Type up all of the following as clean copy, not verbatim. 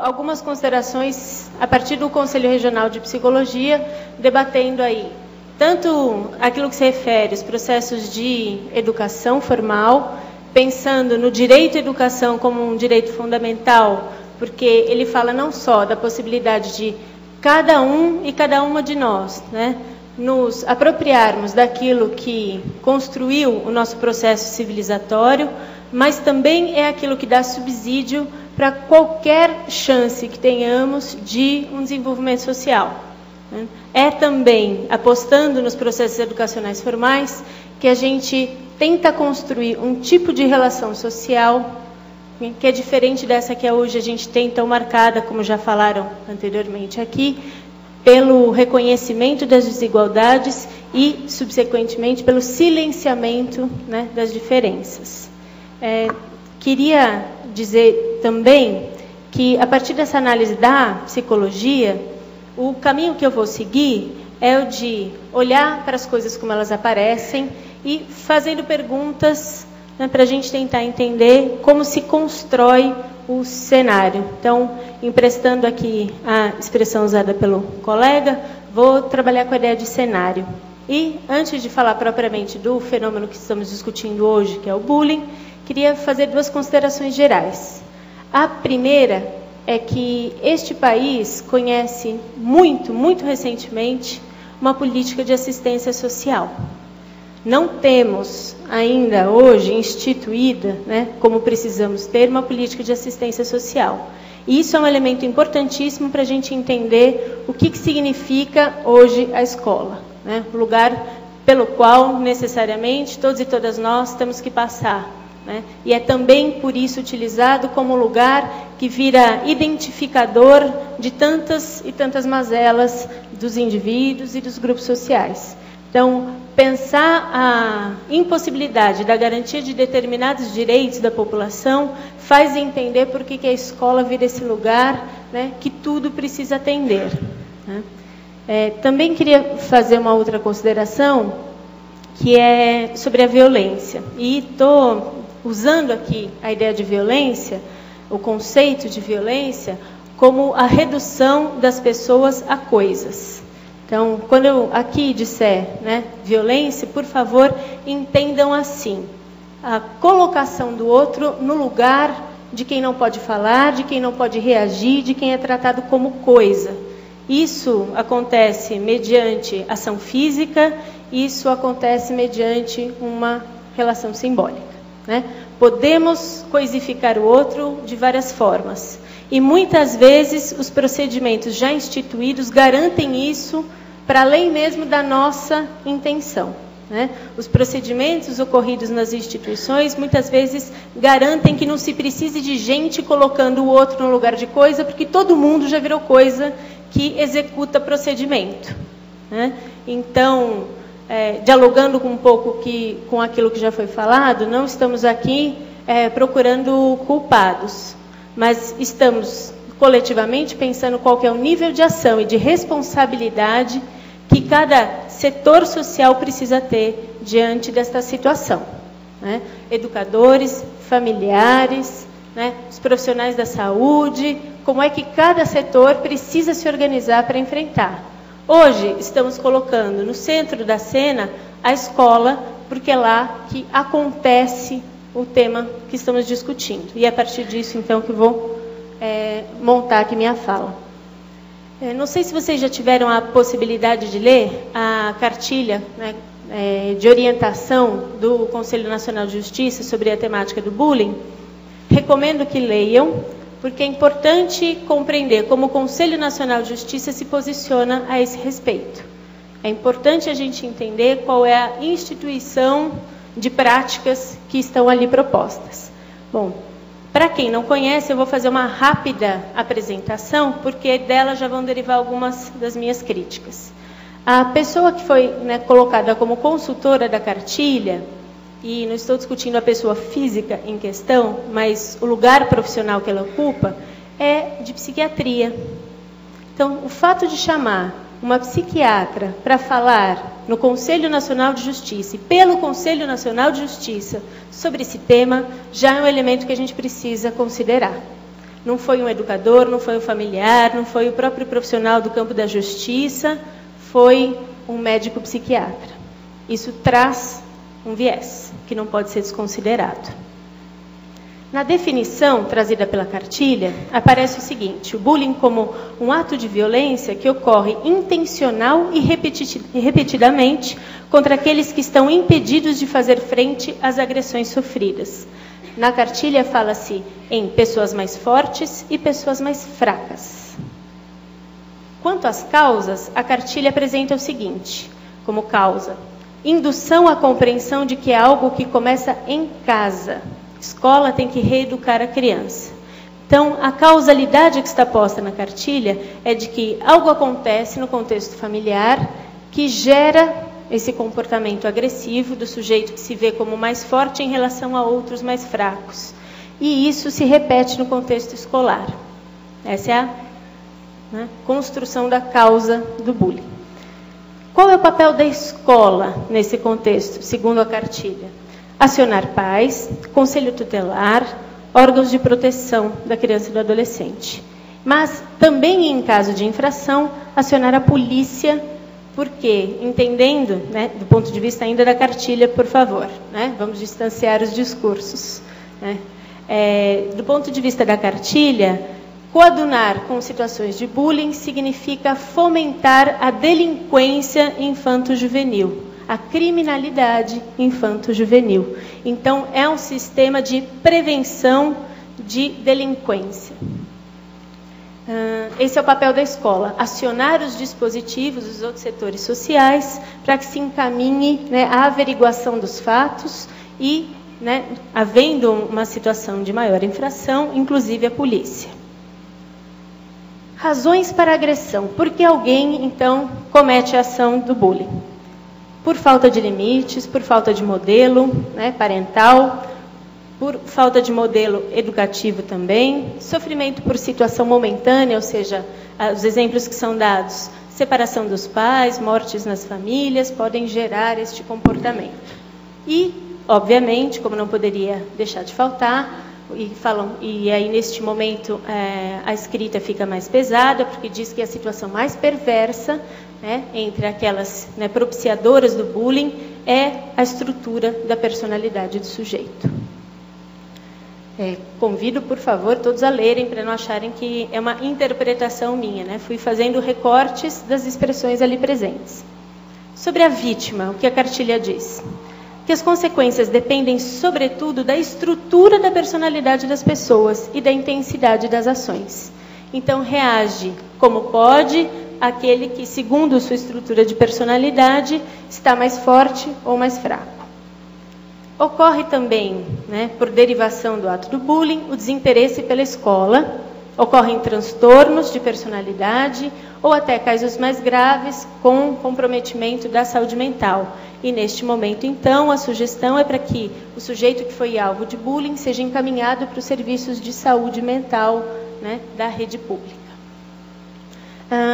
algumas considerações a partir do Conselho Regional de Psicologia, debatendo aí tanto aquilo que se refere aos processos de educação formal, pensando no direito à educação como um direito fundamental, porque ele fala não só da possibilidade de cada um e cada uma de nós, né, nos apropriarmos daquilo que construiu o nosso processo civilizatório, mas também é aquilo que dá subsídio para qualquer chance que tenhamos de um desenvolvimento social. É também apostando nos processos educacionais formais que a gente tenta construir um tipo de relação social que é diferente dessa que hoje a gente tem tão marcada, como já falaram anteriormente aqui, pelo reconhecimento das desigualdades e, subsequentemente, pelo silenciamento, né, das diferenças. Queria dizer também que, a partir dessa análise da psicologia, o caminho que eu vou seguir é o de olhar para as coisas como elas aparecem e fazendo perguntas, né, para a gente tentar entender como se constrói o cenário. Então, emprestando aqui a expressão usada pelo colega, vou trabalhar com a ideia de cenário. E, antes de falar propriamente do fenômeno que estamos discutindo hoje, que é o bullying, queria fazer duas considerações gerais. A primeira é que este país conhece muito recentemente uma política de assistência social. Não temos ainda hoje instituída, né, como precisamos ter, uma política de assistência social. E isso é um elemento importantíssimo para a gente entender o que significa hoje a escola, né, o lugar pelo qual necessariamente todos e todas nós temos que passar. Né? E é também por isso utilizado como lugar que vira identificador de tantas e tantas mazelas dos indivíduos e dos grupos sociais. Então, pensar a impossibilidade da garantia de determinados direitos da população faz entender por que a escola vira esse lugar, né, que tudo precisa atender. Né? Também queria fazer uma outra consideração, que é sobre a violência. E estou usando aqui a ideia de violência, o conceito de violência, como a redução das pessoas a coisas. Então, quando eu aqui disser, né, violência, por favor, entendam assim: a colocação do outro no lugar de quem não pode falar, de quem não pode reagir, de quem é tratado como coisa. Isso acontece mediante ação física, isso acontece mediante uma relação simbólica. Né? Podemos coisificar o outro de várias formas. E muitas vezes os procedimentos já instituídos garantem isso para além mesmo da nossa intenção. Né? Os procedimentos ocorridos nas instituições muitas vezes garantem que não se precise de gente colocando o outro no lugar de coisa, porque todo mundo já virou coisa que executa procedimento. Né? Então, dialogando um pouco com aquilo que já foi falado, não estamos aqui procurando culpados, mas estamos coletivamente pensando qual que é o nível de ação e de responsabilidade que cada setor social precisa ter diante desta situação. Né? Educadores, familiares, né? Os profissionais da saúde, como é que cada setor precisa se organizar para enfrentar. Hoje estamos colocando no centro da cena a escola, porque é lá que acontece o tema que estamos discutindo. E é a partir disso, então, que vou montar aqui minha fala. Não sei se vocês já tiveram a possibilidade de ler a cartilha, né, de orientação do Conselho Nacional de Justiça sobre a temática do bullying. Recomendo que leiam, porque é importante compreender como o Conselho Nacional de Justiça se posiciona a esse respeito. É importante a gente entender qual é a instituição de práticas que estão ali propostas. Bom, para quem não conhece, eu vou fazer uma rápida apresentação, porque dela já vão derivar algumas das minhas críticas. A pessoa que foi, né, colocada como consultora da cartilha, e não estou discutindo a pessoa física em questão, mas o lugar profissional que ela ocupa, é de psiquiatria. Então, o fato de chamar uma psiquiatra para falar no Conselho Nacional de Justiça e pelo Conselho Nacional de Justiça sobre esse tema, já é um elemento que a gente precisa considerar. Não foi um educador, não foi um familiar, não foi o próprio profissional do campo da justiça, foi um médico psiquiatra. Isso traz um viés que não pode ser desconsiderado. Na definição trazida pela cartilha, aparece o seguinte: o bullying como um ato de violência que ocorre intencional e repetidamente contra aqueles que estão impedidos de fazer frente às agressões sofridas. Na cartilha fala-se em pessoas mais fortes e pessoas mais fracas. Quanto às causas, a cartilha apresenta o seguinte, como causa: indução à compreensão de que é algo que começa em casa. Escola tem que reeducar a criança. Então, a causalidade que está posta na cartilha é de que algo acontece no contexto familiar que gera esse comportamento agressivo do sujeito que se vê como mais forte em relação a outros mais fracos. E isso se repete no contexto escolar. Essa é a construção da causa do bullying. Qual é o papel da escola nesse contexto, segundo a cartilha? Acionar pais, conselho tutelar, órgãos de proteção da criança e do adolescente. Mas também, em caso de infração, acionar a polícia, porque, entendendo, do ponto de vista ainda da cartilha, por favor, vamos distanciar os discursos. Do ponto de vista da cartilha, coadunar com situações de bullying significa fomentar a delinquência infanto-juvenil, a criminalidade infanto-juvenil. Então, é um sistema de prevenção de delinquência. Esse é o papel da escola, acionar os dispositivos dos outros setores sociais para que se encaminhe a averiguação dos fatos e, havendo uma situação de maior infração, inclusive a polícia. Razões para a agressão. Por que alguém, então, comete a ação do bullying? Por falta de limites, por falta de modelo parental, por falta de modelo educativo também, sofrimento por situação momentânea, ou seja, os exemplos que são dados, separação dos pais, mortes nas famílias, podem gerar este comportamento. E, obviamente, como não poderia deixar de faltar, e aí neste momento a escrita fica mais pesada, porque diz que a situação mais perversa entre aquelas propiciadoras do bullying é a estrutura da personalidade do sujeito. Convido, por favor, todos a lerem para não acharem que é uma interpretação minha. Fui fazendo recortes das expressões ali presentes. Sobre a vítima, o que a cartilha diz? Que as consequências dependem, sobretudo, da estrutura da personalidade das pessoas e da intensidade das ações. Então, reage como pode aquele que, segundo sua estrutura de personalidade, está mais forte ou mais fraco. Ocorre também, por derivação do ato do bullying, o desinteresse pela escola, ocorrem transtornos de personalidade ou até casos mais graves com comprometimento da saúde mental. E neste momento, então, a sugestão é para que o sujeito que foi alvo de bullying seja encaminhado para os serviços de saúde mental da rede pública.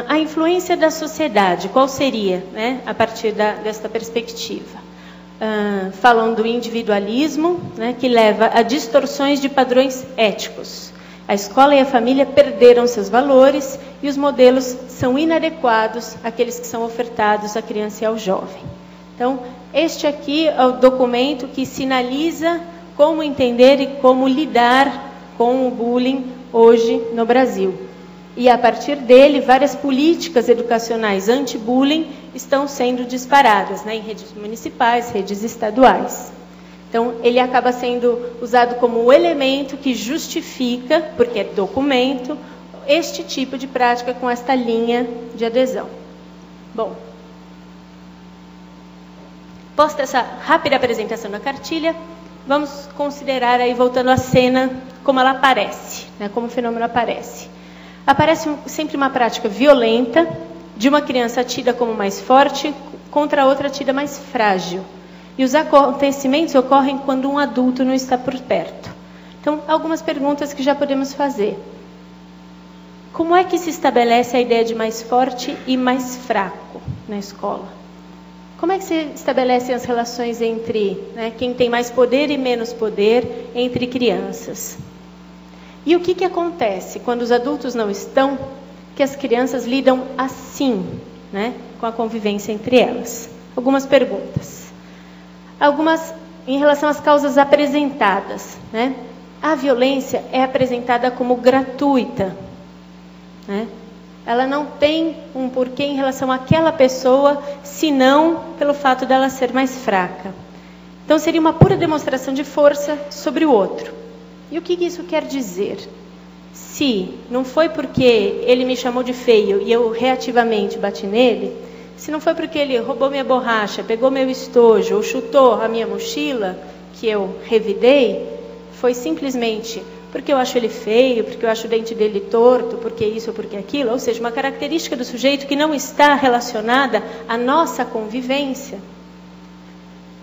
A influência da sociedade, qual seria, a partir desta perspectiva? Falam do individualismo, que leva a distorções de padrões éticos. A escola e a família perderam seus valores e os modelos são inadequados àqueles que são ofertados à criança e ao jovem. Então, este aqui é o documento que sinaliza como entender e como lidar com o bullying hoje no Brasil. E, a partir dele, várias políticas educacionais anti-bullying estão sendo disparadas, em redes municipais, redes estaduais. Então, ele acaba sendo usado como o elemento que justifica, porque é documento, este tipo de prática com esta linha de adesão. Bom, posta essa rápida apresentação da cartilha, vamos considerar aí, voltando à cena, como ela aparece, como o fenômeno aparece. Aparece sempre uma prática violenta de uma criança tida como mais forte contra a outra tida mais frágil. E os acontecimentos ocorrem quando um adulto não está por perto. Então, algumas perguntas que já podemos fazer. Como é que se estabelece a ideia de mais forte e mais fraco na escola? Como é que se estabelecem as relações entre quem tem mais poder e menos poder entre crianças? E o que acontece quando os adultos não estão, que as crianças lidam assim, né, com a convivência entre elas? Algumas perguntas. Algumas em relação às causas apresentadas, né? A violência é apresentada como gratuita, né? Ela não tem um porquê em relação àquela pessoa, senão pelo fato dela ser mais fraca. Então seria uma pura demonstração de força sobre o outro. E o que isso quer dizer? Se não foi porque ele me chamou de feio e eu reativamente bati nele, se não foi porque ele roubou minha borracha, pegou meu estojo ou chutou a minha mochila, que eu revidei, foi simplesmente porque eu acho ele feio, porque eu acho o dente dele torto, porque isso ou porque aquilo, ou seja, uma característica do sujeito que não está relacionada à nossa convivência.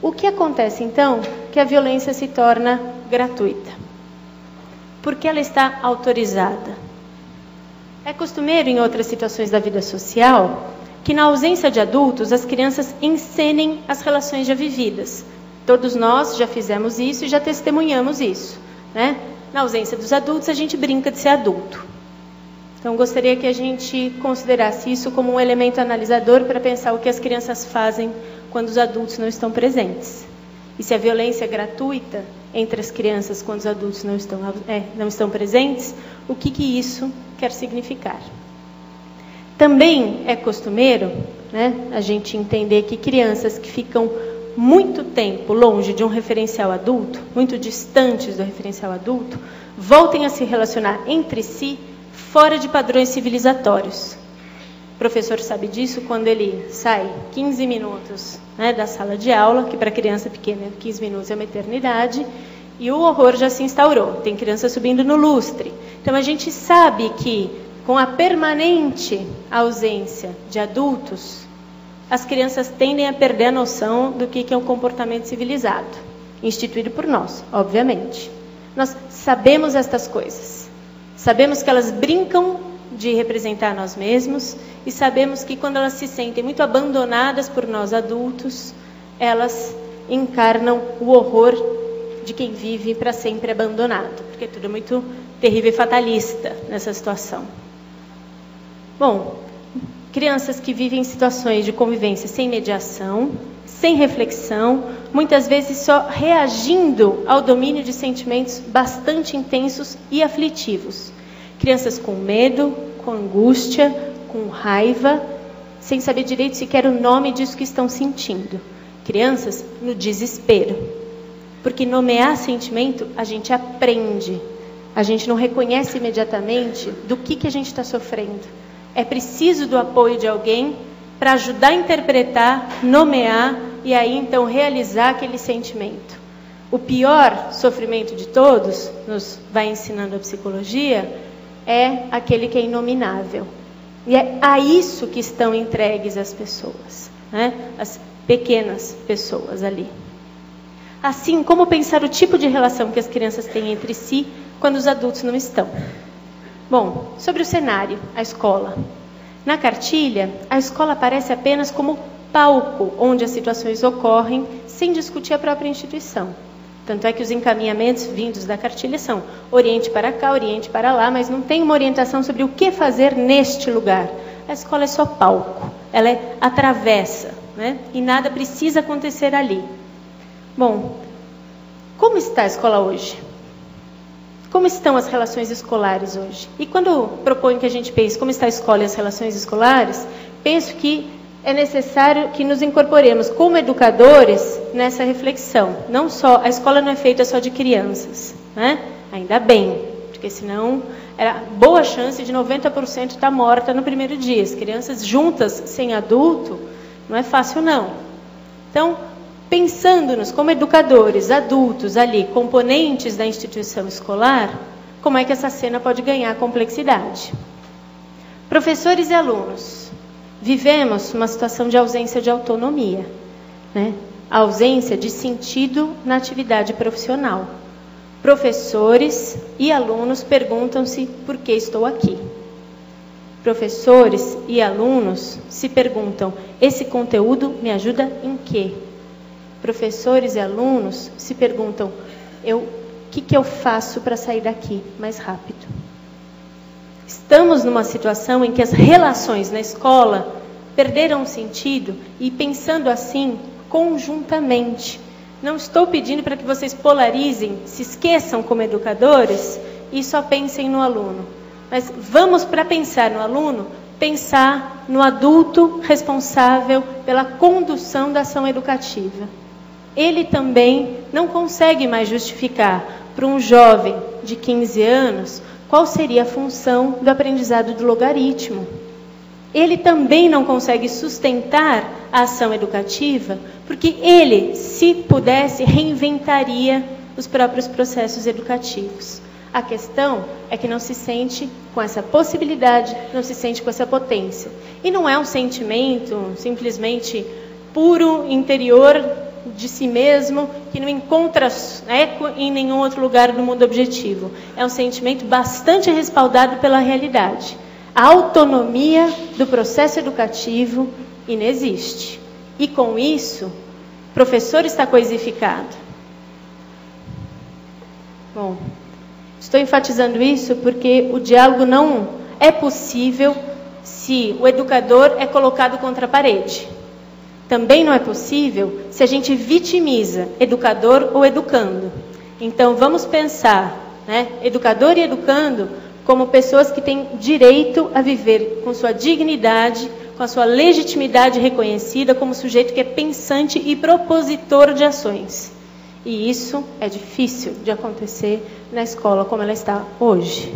O que acontece então? Que a violência se torna gratuita. Porque ela está autorizada. É costumeiro em outras situações da vida social que na ausência de adultos as crianças encenem as relações já vividas. Todos nós já fizemos isso e já testemunhamos isso, né? Na ausência dos adultos, a gente brinca de ser adulto. Então, gostaria que a gente considerasse isso como um elemento analisador para pensar o que as crianças fazem quando os adultos não estão presentes. E se a violência é gratuita entre as crianças quando os adultos não estão presentes, o que isso quer significar? Também é costumeiro, né, a gente entender que crianças que ficam muito tempo longe de um referencial adulto, muito distantes do referencial adulto, voltem a se relacionar entre si fora de padrões civilizatórios. O professor sabe disso quando ele sai 15 minutos, né, da sala de aula, que para criança pequena 15 minutos é uma eternidade, e o horror já se instaurou. Tem criança subindo no lustre. Então a gente sabe que com a permanente ausência de adultos, as crianças tendem a perder a noção do que é um comportamento civilizado, instituído por nós, obviamente. Nós sabemos estas coisas. Sabemos que elas brincam de representar nós mesmos e sabemos que quando elas se sentem muito abandonadas por nós adultos, elas encarnam o horror de quem vive para sempre abandonado, porque tudo é muito terrível e fatalista nessa situação. Bom, crianças que vivem em situações de convivência sem mediação, sem reflexão, muitas vezes só reagindo ao domínio de sentimentos bastante intensos e aflitivos. Crianças com medo, com angústia, com raiva, sem saber direito sequer o nome disso que estão sentindo. Crianças no desespero. Porque nomear sentimento a gente aprende. A gente não reconhece imediatamente do que a gente está sofrendo. É preciso do apoio de alguém para ajudar a interpretar, nomear e aí então realizar aquele sentimento. O pior sofrimento de todos, nos vai ensinando a psicologia, é aquele que é inominável. E é a isso que estão entregues as pessoas, né? As pequenas pessoas ali. Assim, como pensar o tipo de relação que as crianças têm entre si quando os adultos não estão? Bom, sobre o cenário, a escola. Na cartilha, a escola aparece apenas como palco onde as situações ocorrem sem discutir a própria instituição. Tanto é que os encaminhamentos vindos da cartilha são oriente para cá, oriente para lá, mas não tem uma orientação sobre o que fazer neste lugar. A escola é só palco, ela é a travessa, né? E nada precisa acontecer ali. Bom, como está a escola hoje? Como estão as relações escolares hoje? E quando proponho que a gente pense como está a escola e as relações escolares, penso que é necessário que nos incorporemos como educadores nessa reflexão. Não só, a escola não é feita só de crianças, né? Ainda bem, porque senão era boa chance de 90% estar morta no primeiro dia. As crianças juntas, sem adulto, não é fácil não. Então, pensando-nos como educadores, adultos ali, componentes da instituição escolar, como é que essa cena pode ganhar complexidade? Professores e alunos, vivemos uma situação de ausência de autonomia, né? A ausência de sentido na atividade profissional. Professores e alunos perguntam-se por que estou aqui. Professores e alunos se perguntam, esse conteúdo me ajuda em quê? Professores e alunos se perguntam, eu que eu faço para sair daqui mais rápido? Estamos numa situação em que as relações na escola perderam sentido e pensando assim, conjuntamente. Não estou pedindo para que vocês polarizem, se esqueçam como educadores e só pensem no aluno. Mas vamos, para pensar no aluno, pensar no adulto responsável pela condução da ação educativa. Ele também não consegue mais justificar para um jovem de 15 anos qual seria a função do aprendizado do logaritmo. Ele também não consegue sustentar a ação educativa, porque ele, se pudesse, reinventaria os próprios processos educativos. A questão é que não se sente com essa possibilidade, não se sente com essa potência. E não é um sentimento simplesmente puro, interior de si mesmo, que não encontra eco em nenhum outro lugar do mundo objetivo. É um sentimento bastante respaldado pela realidade. A autonomia do processo educativo inexiste. E com isso, o professor está coisificado. Bom, estou enfatizando isso porque o diálogo não é possível se o educador é colocado contra a parede. Também não é possível se a gente vitimiza educador ou educando. Então, vamos pensar, educador e educando como pessoas que têm direito a viver com sua dignidade, com a sua legitimidade reconhecida como sujeito que é pensante e propositor de ações. E isso é difícil de acontecer na escola como ela está hoje.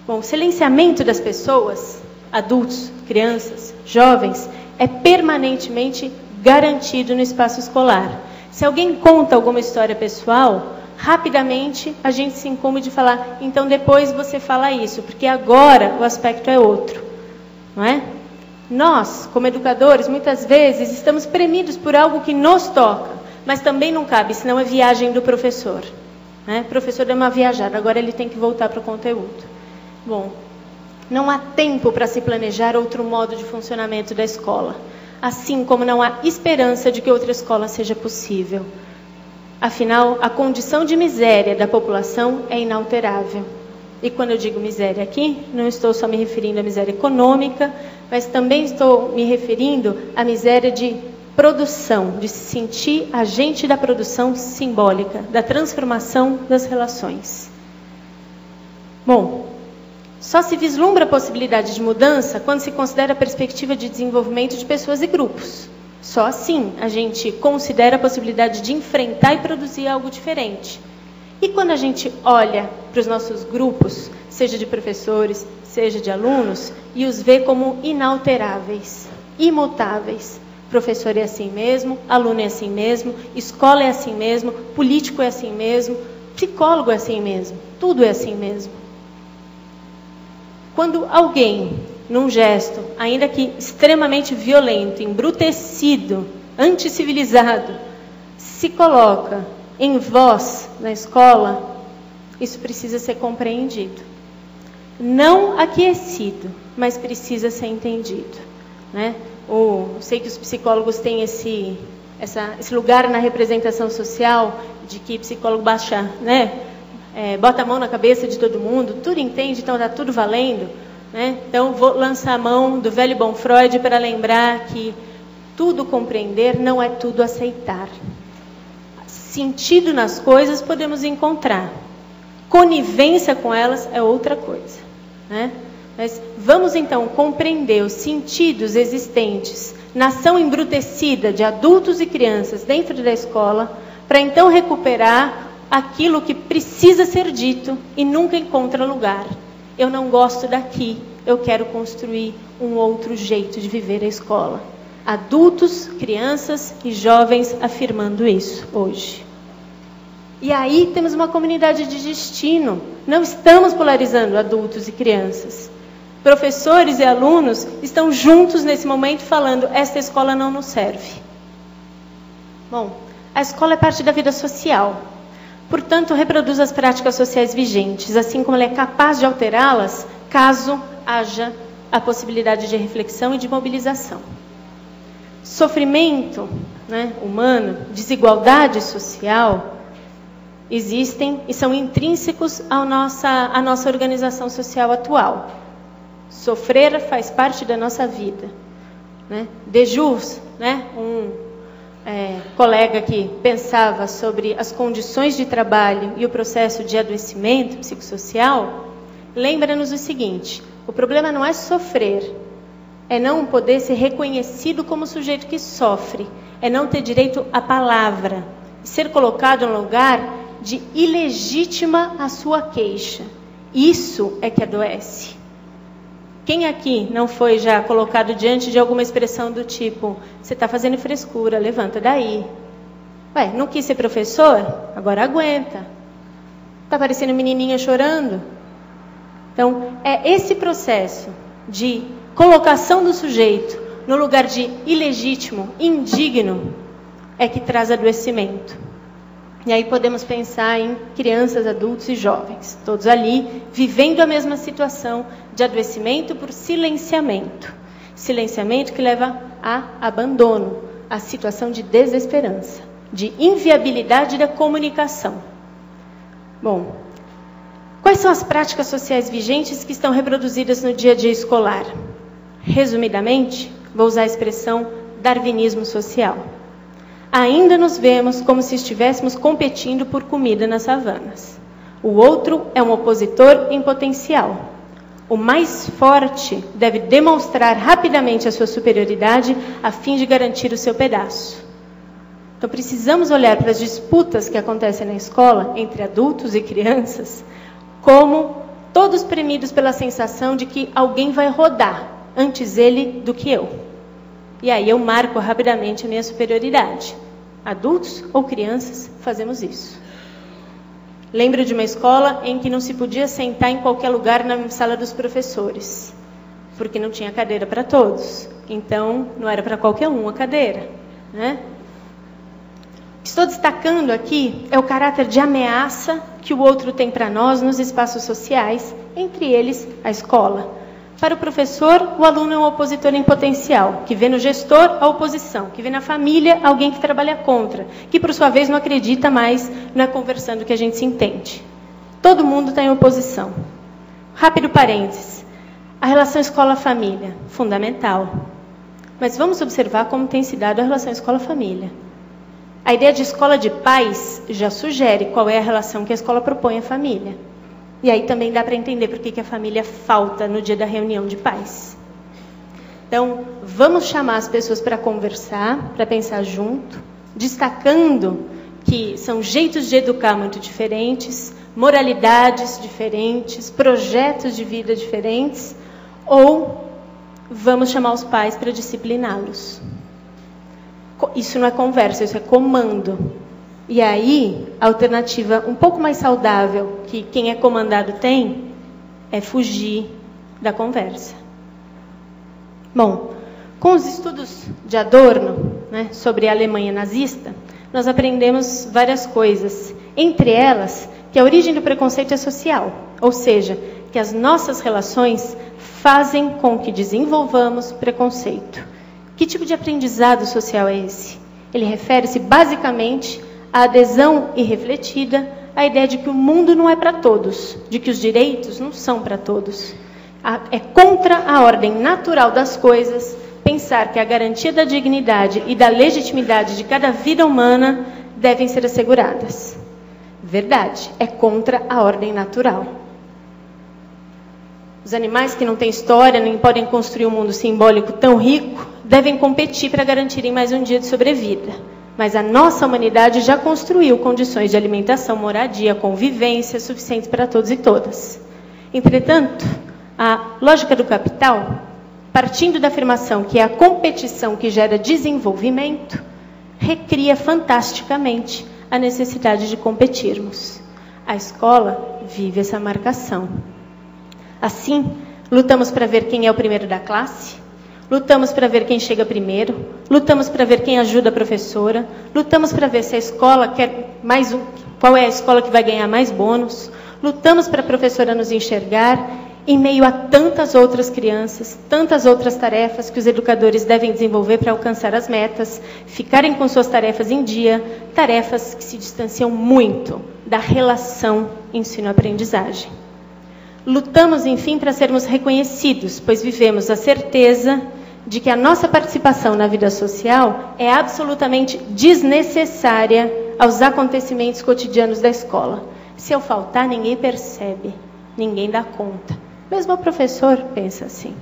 Bom, o silenciamento das pessoas, adultos, crianças, jovens, é permanentemente garantido no espaço escolar. Se alguém conta alguma história pessoal, rapidamente a gente se incumbe de falar, então depois você fala isso, porque agora o aspecto é outro, não é? Nós, como educadores, muitas vezes estamos premidos por algo que nos toca, mas também não cabe, senão é viagem do professor. O professor deu uma viajada, agora ele tem que voltar para o conteúdo. Bom, não há tempo para se planejar outro modo de funcionamento da escola, assim como não há esperança de que outra escola seja possível. Afinal, a condição de miséria da população é inalterável. E quando eu digo miséria aqui, não estou só me referindo à miséria econômica, mas também estou me referindo à miséria de produção, de se sentir agente da produção simbólica, da transformação das relações. Bom, só se vislumbra a possibilidade de mudança quando se considera a perspectiva de desenvolvimento de pessoas e grupos. Só assim a gente considera a possibilidade de enfrentar e produzir algo diferente. E quando a gente olha para os nossos grupos, seja de professores, seja de alunos, e os vê como inalteráveis, imutáveis. Professor é assim mesmo, aluno é assim mesmo, escola é assim mesmo, político é assim mesmo, psicólogo é assim mesmo, tudo é assim mesmo. Quando alguém, num gesto, ainda que extremamente violento, embrutecido, anticivilizado, se coloca em voz na escola, isso precisa ser compreendido. Não aquecido, mas precisa ser entendido. Eu sei que os psicólogos têm esse lugar na representação social, de que psicólogo baixa, bota a mão na cabeça de todo mundo, tudo entende, então está tudo valendo. Então, vou lançar a mão do velho bom Freud para lembrar que tudo compreender não é tudo aceitar. Sentido nas coisas podemos encontrar. Conivência com elas é outra coisa. Mas vamos então compreender os sentidos existentes na ação embrutecida de adultos e crianças dentro da escola, para então recuperar aquilo que precisa ser dito e nunca encontra lugar. Eu não gosto daqui, eu quero construir um outro jeito de viver a escola. Adultos, crianças e jovens afirmando isso hoje. E aí temos uma comunidade de destino. Não estamos polarizando adultos e crianças. Professores e alunos estão juntos nesse momento falando, esta escola não nos serve. Bom, a escola é parte da vida social. Portanto, reproduz as práticas sociais vigentes, assim como ela é capaz de alterá-las, caso haja a possibilidade de reflexão e de mobilização. Sofrimento humano, desigualdade social, existem e são intrínsecos à nossa organização social atual. Sofrer faz parte da nossa vida, né? Dejus, né? Colega que pensava sobre as condições de trabalho e o processo de adoecimento psicossocial, lembra-nos o seguinte: o problema não é sofrer, é não poder ser reconhecido como sujeito que sofre, é não ter direito à palavra, ser colocado no lugar de ilegítima a sua queixa. Isso é que adoece. Quem aqui não foi já colocado diante de alguma expressão do tipo: você está fazendo frescura, levanta daí. Ué, não quis ser professor? Agora aguenta. Está parecendo menininha chorando? Então, é esse processo de colocação do sujeito no lugar de ilegítimo, indigno, é que traz adoecimento. E aí podemos pensar em crianças, adultos e jovens, todos ali vivendo a mesma situação de adoecimento por silenciamento. Silenciamento que leva a abandono, a situação de desesperança, de inviabilidade da comunicação. Bom, quais são as práticas sociais vigentes que estão reproduzidas no dia a dia escolar? Resumidamente, vou usar a expressão darwinismo social. Ainda nos vemos como se estivéssemos competindo por comida nas savanas. O outro é um opositor em potencial. O mais forte deve demonstrar rapidamente a sua superioridade a fim de garantir o seu pedaço. Então precisamos olhar para as disputas que acontecem na escola entre adultos e crianças como todos premidos pela sensação de que alguém vai rodar antes ele do que eu. E aí eu marco rapidamente a minha superioridade. Adultos ou crianças fazemos isso. Lembro de uma escola em que não se podia sentar em qualquer lugar na sala dos professores, porque não tinha cadeira para todos. Então, não era para qualquer um a cadeira, né? O que estou destacando aqui é o caráter de ameaça que o outro tem para nós nos espaços sociais, entre eles a escola. Para o professor, o aluno é um opositor em potencial, que vê no gestor a oposição, que vê na família alguém que trabalha contra, que por sua vez não acredita mais, não é conversando que a gente se entende. Todo mundo está em oposição. Rápido parênteses. A relação escola-família, fundamental. Mas vamos observar como tem se dado a relação escola-família. A ideia de escola de pais já sugere qual é a relação que a escola propõe à família. E aí também dá para entender por que a família falta no dia da reunião de pais. Então, vamos chamar as pessoas para conversar, para pensar junto, destacando que são jeitos de educar muito diferentes, moralidades diferentes, projetos de vida diferentes, ou vamos chamar os pais para discipliná-los. Isso não é conversa, isso é comando. E aí, a alternativa um pouco mais saudável que quem é comandado tem é fugir da conversa. Bom, com os estudos de Adorno, né, sobre a Alemanha nazista, nós aprendemos várias coisas. Entre elas, que a origem do preconceito é social, ou seja, que as nossas relações fazem com que desenvolvamos preconceito. Que tipo de aprendizado social é esse? Ele refere-se basicamente à adesão irrefletida à ideia de que o mundo não é para todos, de que os direitos não são para todos. É contra a ordem natural das coisas pensar que a garantia da dignidade e da legitimidade de cada vida humana devem ser asseguradas. Verdade, é contra a ordem natural. Os animais que não têm história, nem podem construir um mundo simbólico tão rico, devem competir para garantirem mais um dia de sobrevida. Mas a nossa humanidade já construiu condições de alimentação, moradia, convivência suficientes para todos e todas. Entretanto, a lógica do capital, partindo da afirmação que é a competição que gera desenvolvimento, recria fantasticamente a necessidade de competirmos. A escola vive essa marcação. Assim, lutamos para ver quem é o primeiro da classe, lutamos para ver quem chega primeiro, lutamos para ver quem ajuda a professora, lutamos para ver se a escola quer mais qual é a escola que vai ganhar mais bônus, lutamos para a professora nos enxergar em meio a tantas outras crianças, tantas outras tarefas que os educadores devem desenvolver para alcançar as metas, ficarem com suas tarefas em dia, tarefas que se distanciam muito da relação ensino-aprendizagem. Lutamos, enfim, para sermos reconhecidos, pois vivemos a certeza de que a nossa participação na vida social é absolutamente desnecessária aos acontecimentos cotidianos da escola. Se eu faltar, ninguém percebe, ninguém dá conta. Mesmo o professor pensa assim.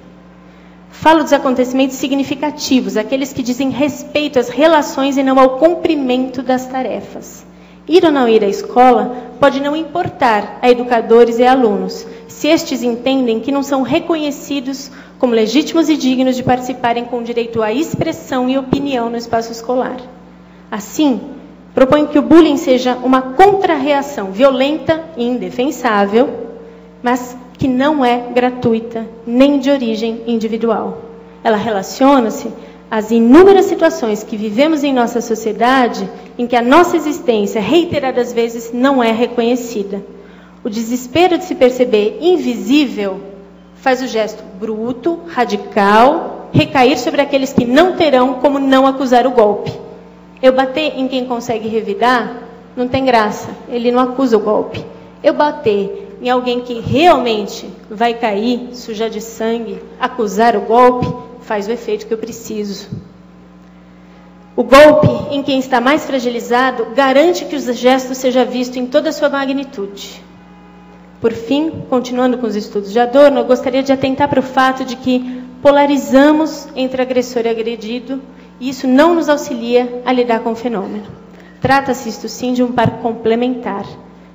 Falo dos acontecimentos significativos, aqueles que dizem respeito às relações e não ao cumprimento das tarefas. Ir ou não ir à escola pode não importar a educadores e alunos, se estes entendem que não são reconhecidos como legítimos e dignos de participarem com direito à expressão e opinião no espaço escolar. Assim, proponho que o bullying seja uma contra-reação violenta e indefensável, mas que não é gratuita nem de origem individual. Ela relaciona-se às inúmeras situações que vivemos em nossa sociedade em que a nossa existência, reiteradas vezes, não é reconhecida. O desespero de se perceber invisível faz o gesto bruto, radical, recair sobre aqueles que não terão como não acusar o golpe. Eu bater em quem consegue revidar, não tem graça, ele não acusa o golpe. Eu bater em alguém que realmente vai cair, sujar de sangue, acusar o golpe, faz o efeito que eu preciso. O golpe em quem está mais fragilizado garante que o gesto seja visto em toda a sua magnitude. Por fim, continuando com os estudos de Adorno, eu gostaria de atentar para o fato de que polarizamos entre agressor e agredido, e isso não nos auxilia a lidar com o fenômeno. Trata-se, isto sim, de um par complementar.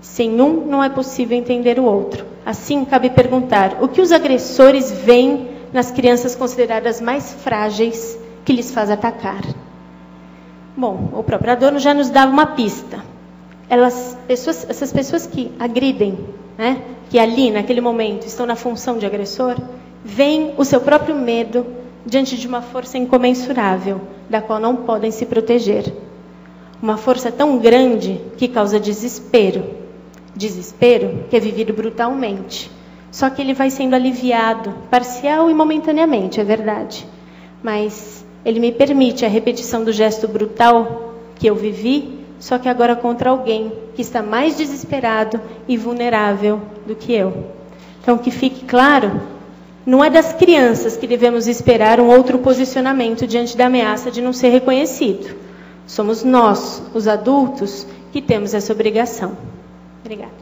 Sem um, não é possível entender o outro. Assim, cabe perguntar o que os agressores veem nas crianças consideradas mais frágeis que lhes faz atacar. Bom, o próprio Adorno já nos dava uma pista. Essas pessoas que agridem, né, que ali, naquele momento, estão na função de agressor, veem o seu próprio medo diante de uma força incomensurável, da qual não podem se proteger. Uma força tão grande que causa desespero. Desespero que é vivido brutalmente. Só que ele vai sendo aliviado, parcial e momentaneamente, é verdade. Mas ele me permite a repetição do gesto brutal que eu vivi, só que agora contra alguém que está mais desesperado e vulnerável do que eu. Então, que fique claro, não é das crianças que devemos esperar um outro posicionamento diante da ameaça de não ser reconhecido. Somos nós, os adultos, que temos essa obrigação. Obrigada.